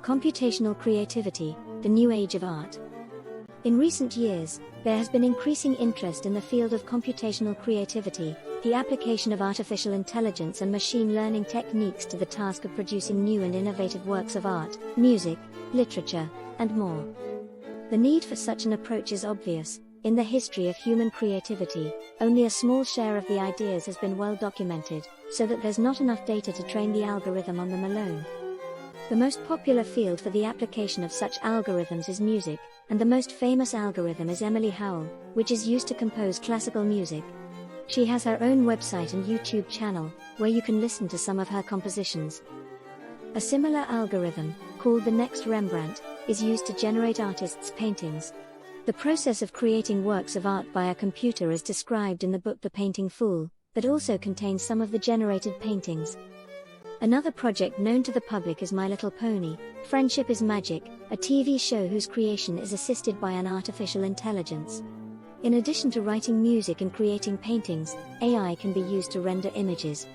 Computational creativity, the new age of art. In recent years, there has been increasing interest in the field of computational creativity, the application of artificial intelligence and machine learning techniques to the task of producing new and innovative works of art, music, literature, and more. The need for such an approach is obvious. In the history of human creativity, only a small share of the ideas has been well documented, so that there's not enough data to train the algorithm on them alone. The most popular field for the application of such algorithms is music, and the most famous algorithm is Emily Howell, which is used to compose classical music. She has her own website and YouTube channel, where you can listen to some of her compositions. A similar algorithm, called the Next Rembrandt, is used to generate artists' paintings. The process of creating works of art by a computer is described in the book The Painting Fool, that also contains some of the generated paintings. Another project known to the public is My Little Pony, Friendship is Magic, a TV show whose creation is assisted by an artificial intelligence. In addition to writing music and creating paintings, AI can be used to render images.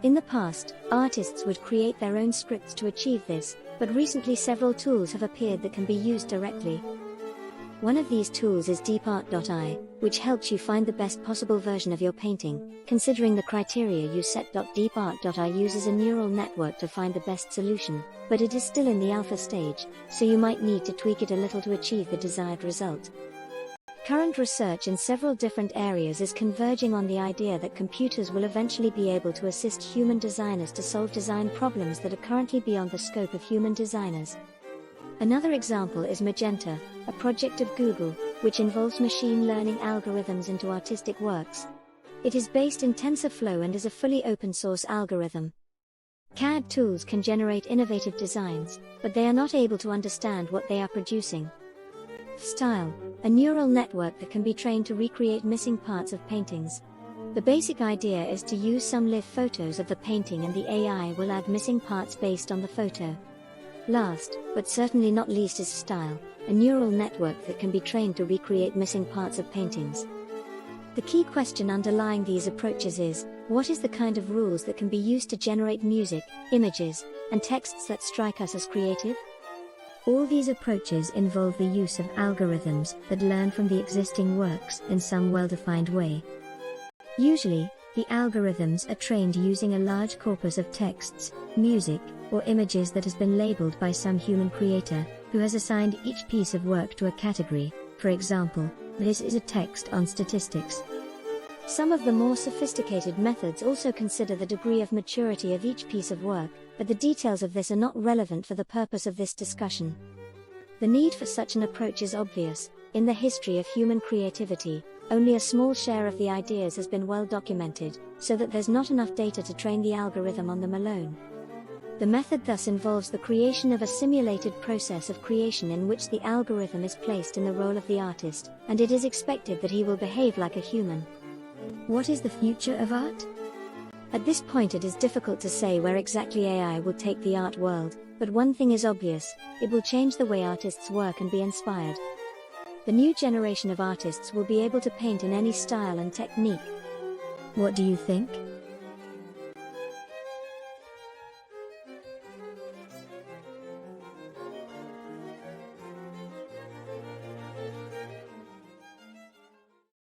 In the past, artists would create their own scripts to achieve this, but recently several tools have appeared that can be used directly. One of these tools is deepart.ai, which helps you find the best possible version of your painting. Considering the criteria you set, deepart.ai uses a neural network to find the best solution, but it is still in the alpha stage, so you might need to tweak it a little to achieve the desired result. Current research in several different areas is converging on the idea that computers will eventually be able to assist human designers to solve design problems that are currently beyond the scope of human designers. Another example is Magenta, a project of Google, which involves machine learning algorithms into artistic works. It is based in TensorFlow and is a fully open-source algorithm. CAD tools can generate innovative designs, but they are not able to understand what they are producing. Style, a neural network that can be trained to recreate missing parts of paintings. The basic idea is to use some live photos of the painting and the AI will add missing parts based on the photo. Last, but certainly not least, is style, a neural network that can be trained to recreate missing parts of paintings. The key question underlying these approaches is, what is the kind of rules that can be used to generate music, images, and texts that strike us as creative? All these approaches involve the use of algorithms that learn from the existing works in some well-defined way. Usually, the algorithms are trained using a large corpus of texts, music, or images that has been labeled by some human creator, who has assigned each piece of work to a category. For example, this is a text on statistics. Some of the more sophisticated methods also consider the degree of maturity of each piece of work, but the details of this are not relevant for the purpose of this discussion. The need for such an approach is obvious. In the history of human creativity, only a small share of the ideas has been well documented, so that there's not enough data to train the algorithm on them alone. The method thus involves the creation of a simulated process of creation in which the algorithm is placed in the role of the artist, and it is expected that he will behave like a human. What is the future of art? At this point it is difficult to say where exactly AI will take the art world, but one thing is obvious: it will change the way artists work and be inspired. The new generation of artists will be able to paint in any style and technique. What do you think?